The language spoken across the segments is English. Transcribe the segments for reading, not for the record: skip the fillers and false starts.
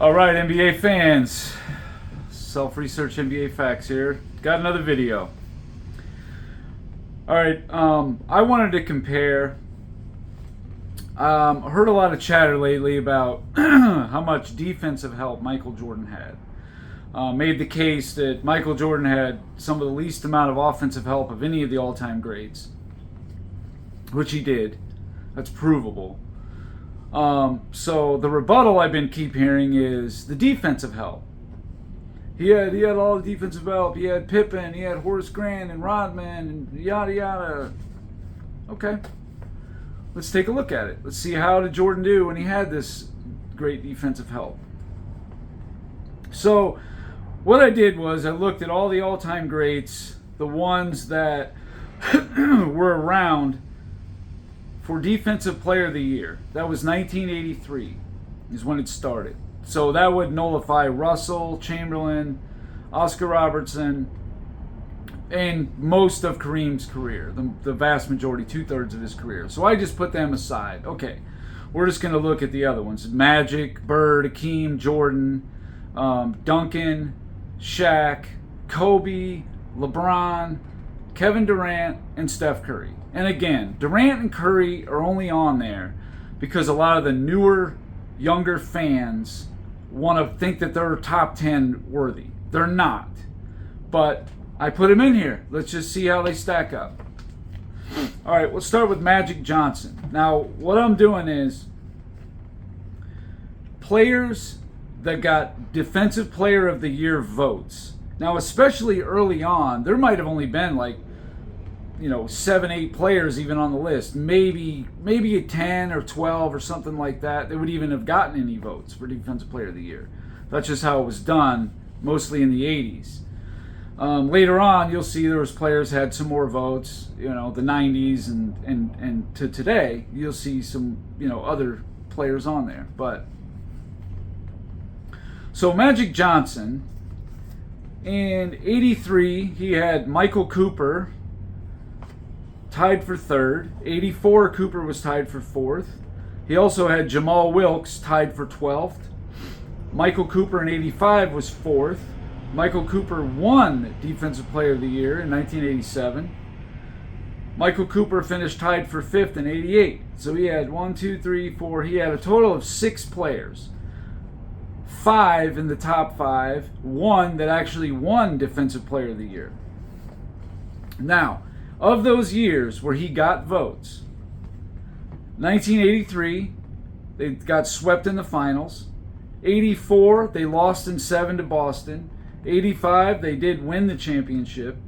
All right, NBA fans, self-research NBA facts here. Got another video. All right, I wanted to compare. Heard a lot of chatter lately about how much defensive help Michael Jordan had. Made the case that Michael Jordan had some of the least amount of offensive help of any of the all-time greats, which he did. That's provable. So the rebuttal I've been keep hearing is the defensive help. He had all the defensive help. He had Pippen, he had Horace Grant and Rodman and yada yada. Okay, let's take a look at it. Let's see how did Jordan do when he had this great defensive help. So what I did was I looked at all the all-time greats, the ones that were around for Defensive Player of the Year. That was 1983 is when it started. So that would nullify Russell, Chamberlain, Oscar Robertson, and most of Kareem's career, the vast majority, 2/3 of his career. So I just put them aside. Okay, we're just going to look at the other ones. Magic, Bird, Hakeem, Jordan, Duncan, Shaq, Kobe, LeBron, Kevin Durant, and Steph Curry. And again, Durant and Curry are only on there because a lot of the newer, younger fans want to think that they're top 10 worthy. They're not. But I put them in here. Let's just see how they stack up. All right, let's start with Magic Johnson. Now, what I'm doing is players that got Defensive Player of the Year votes. Now, especially early on, there might have only been 7, 8 players even on the list. Maybe a 10 or 12 or something like that. They would even have gotten any votes for Defensive Player of the Year. That's just how it was done, mostly in the 80s. Later on, you'll see there was players had some more votes. The 90s and to today, you'll see some other players on there. But so Magic Johnson in '83, he had Michael Cooper tied for third. '84, Cooper was tied for fourth. He also had Jamal Wilkes tied for 12th. Michael Cooper in '85 was fourth. Michael Cooper won Defensive Player of the Year in 1987. Michael Cooper finished tied for fifth in '88. So he had 1, 2, 3, 4. He had a total of 6 players. 5 in the top 5. 1 that actually won Defensive Player of the Year. Now, of those years where he got votes, 1983, they got swept in the finals. '84, they lost in 7 to Boston. '85, they did win the championship.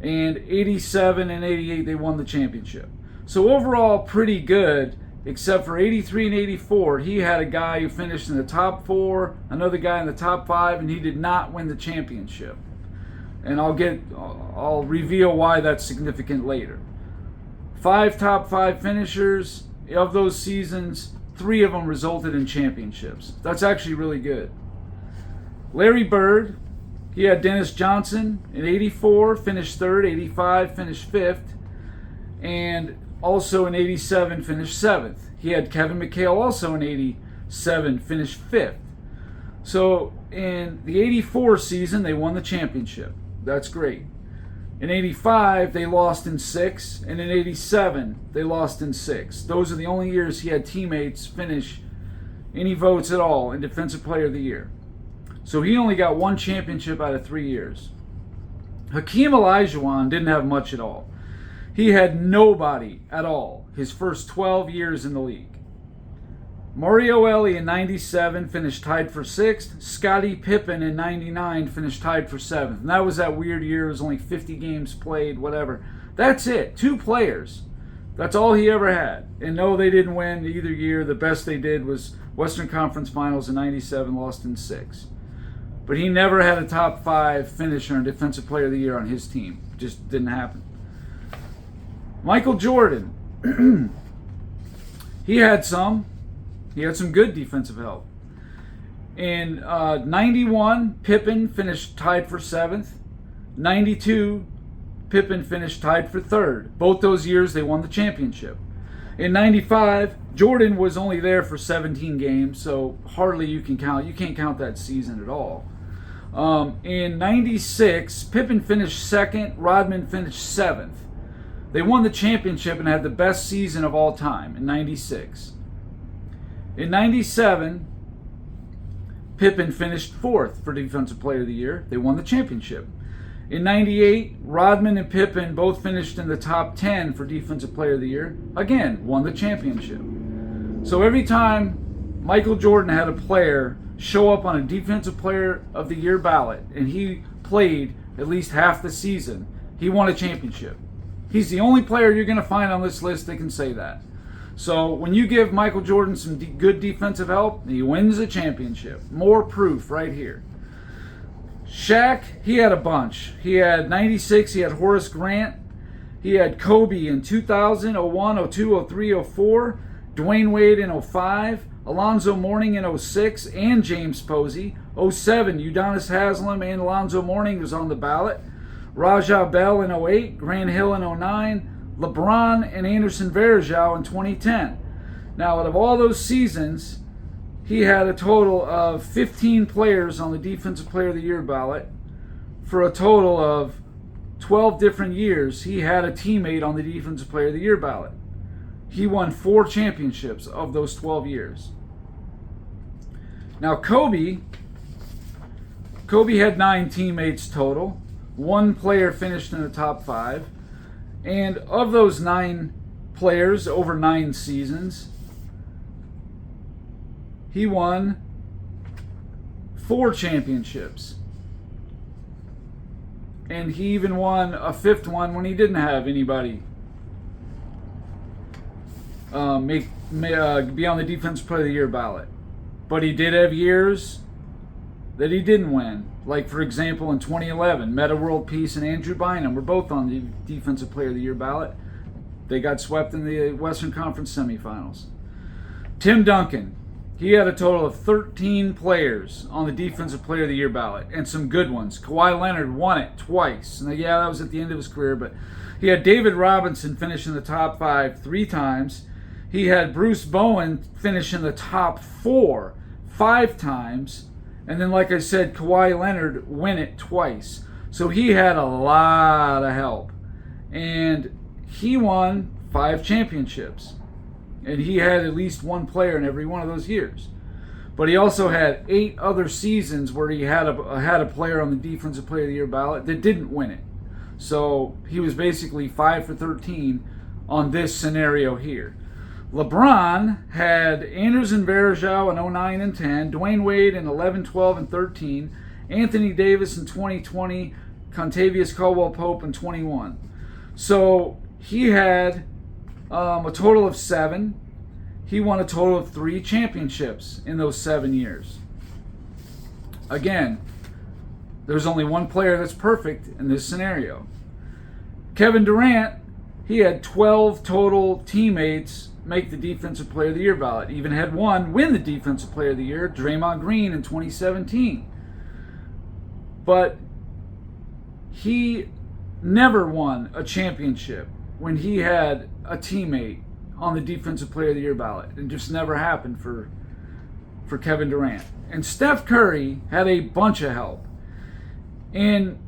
And '87 and '88, they won the championship. So overall, pretty good, except for '83 and '84. He had a guy who finished in the top 4, another guy in the top 5, and he did not win the championship. And I'll reveal why that's significant later. 5 top 5 finishers of those seasons, 3 of them resulted in championships. That's actually really good. Larry Bird, he had Dennis Johnson in '84, finished 3rd, '85, finished 5th, and also in '87, finished 7th. He had Kevin McHale also in '87, finished 5th. So in the '84 season, they won the championship. That's great. In '85, they lost in 6, and in '87, they lost in 6. Those are the only years he had teammates finish any votes at all in Defensive Player of the Year. So he only got 1 championship out of 3 years. Hakeem Olajuwon didn't have much at all. He had nobody at all his first 12 years in the league. Mario Elie in '97 finished tied for 6th. Scottie Pippen in '99 finished tied for 7th. And that was that weird year. It was only 50 games played, whatever. That's it. 2 players. That's all he ever had. And no, they didn't win either year. The best they did was Western Conference Finals in '97, lost in 6. But he never had a top 5 finisher and Defensive Player of the Year on his team. It just didn't happen. Michael Jordan. He had some good defensive help. In '91, Pippen finished tied for 7th. '92, Pippen finished tied for 3rd. Both those years, they won the championship. In '95, Jordan was only there for 17 games, so hardly you can't count that season at all. In 96, Pippen finished second, Rodman finished seventh. They won the championship and had the best season of all time in 96. In 97, Pippen finished fourth for Defensive Player of the Year. They won the championship. In 98, Rodman and Pippen both finished in the top 10 for Defensive Player of the Year. Again, won the championship. So every time Michael Jordan had a player show up on a Defensive Player of the Year ballot and he played at least half the season, he won a championship. He's the only player you're going to find on this list that can say that. So when you give Michael Jordan some good defensive help, he wins a championship. More proof right here. Shaq, he had a bunch. He had 96, he had Horace Grant. He had Kobe in 2000, 01, 02, 03, 04. Dwayne Wade in 05. Alonzo Mourning in 06 and James Posey. 07, Udonis Haslem and Alonzo Mourning was on the ballot. Rajah Bell in 08. Grant Hill in 09. LeBron and Anderson Varejao in 2010. Now, out of all those seasons, he had a total of 15 players on the Defensive Player of the Year ballot. For a total of 12 different years, he had a teammate on the Defensive Player of the Year ballot. He won 4 championships of those 12 years. Now, Kobe had 9 teammates total. 1 player finished in the top 5. And of those 9 players over 9 seasons, he won 4 championships. And he even won a 5th one when he didn't have anybody be on the Defensive Player of the Year ballot. But he did have years that he didn't win. Like, for example, in 2011, Metta World Peace and Andrew Bynum were both on the Defensive Player of the Year ballot. They got swept in the Western Conference semifinals. Tim Duncan, he had a total of 13 players on the Defensive Player of the Year ballot, and some good ones. Kawhi Leonard won it twice. Now, yeah, that was at the end of his career, but he had David Robinson finish in the top 5 3 times. He had Bruce Bowen finish in the top 4 5 times. And then, like I said, Kawhi Leonard win it twice. So he had a lot of help. And he won 5 championships. And he had at least 1 player in every one of those years. But he also had 8 other seasons where he had a player on the Defensive Player of the Year ballot that didn't win it. So he was basically 5 for 13 on this scenario here. LeBron had Anderson Varejao in 09 and 10, Dwayne Wade in 11, 12, and 13, Anthony Davis in 2020, Contavious Caldwell-Pope in 21. So he had a total of 7. He won a total of 3 championships in those 7 years. Again, there's only 1 player that's perfect in this scenario. Kevin Durant, he had 12 total teammates make the Defensive Player of the Year ballot. Even had 1 win the Defensive Player of the Year, Draymond Green in 2017. But he never won a championship when he had a teammate on the Defensive Player of the Year ballot. It just never happened for Kevin Durant. And Steph Curry had a bunch of help. And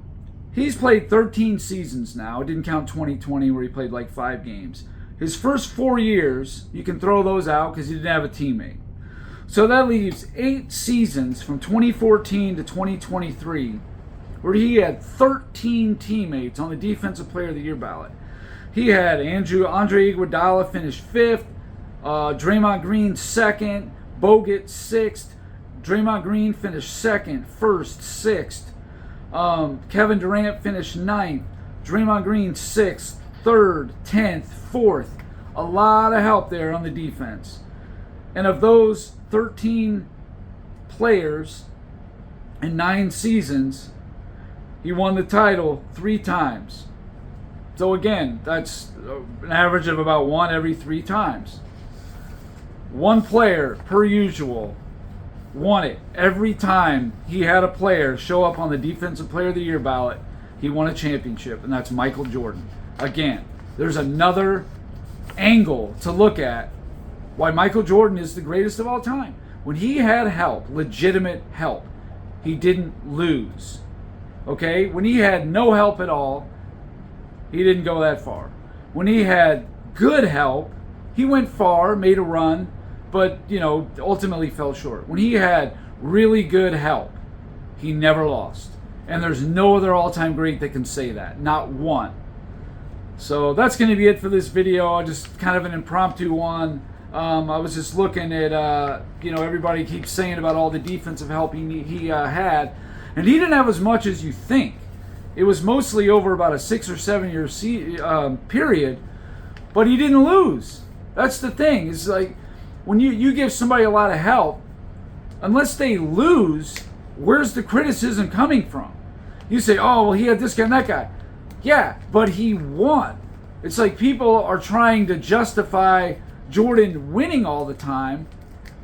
he's played 13 seasons now. It didn't count 2020 where he played like 5 games. His first 4 years, you can throw those out because he didn't have a teammate. So that leaves 8 seasons from 2014 to 2023 where he had 13 teammates on the Defensive Player of the Year ballot. He had Andre Iguodala finish 5th, Draymond Green 2nd, Bogut 6th, Draymond Green finished 2nd, 1st, 6th. Kevin Durant finished 9th, Draymond Green 6th, 3rd, 10th, 4th. A lot of help there on the defense. And of those 13 players in 9 seasons, he won the title 3 times. So again, that's an average of about 1 every 3 times. 1 player, per usual, won it every time he had a player show up on the Defensive Player of the Year ballot. He won a championship, and that's Michael Jordan. Again, there's another angle to look at why Michael Jordan is the greatest of all time. When he had help, legitimate help, he didn't lose. Okay? When he had no help at all, he didn't go that far. When he had good help, he went far, made a run, but, ultimately fell short. When he had really good help, he never lost. And there's no other all-time great that can say that. Not one. So that's going to be it for this video. Just kind of an impromptu one. I was just looking at, everybody keeps saying about all the defensive help he had. And he didn't have as much as you think. It was mostly over about a 6 or 7 year period. But he didn't lose. That's the thing. It's like when you give somebody a lot of help, unless they lose, where's the criticism coming from? You say, oh, well, he had this guy and that guy. Yeah, but he won. It's like people are trying to justify Jordan winning all the time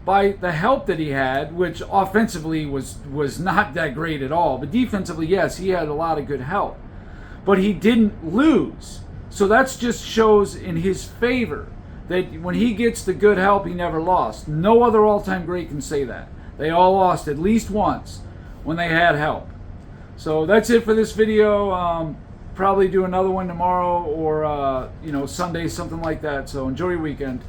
by the help that he had, which offensively was not that great at all. But defensively, yes, he had a lot of good help. But he didn't lose. So that just shows in his favor that when he gets the good help, he never lost. No other all-time great can say that. They all lost at least once when they had help. So that's it for this video. Probably do another one tomorrow or Sunday, something like that. So enjoy your weekend.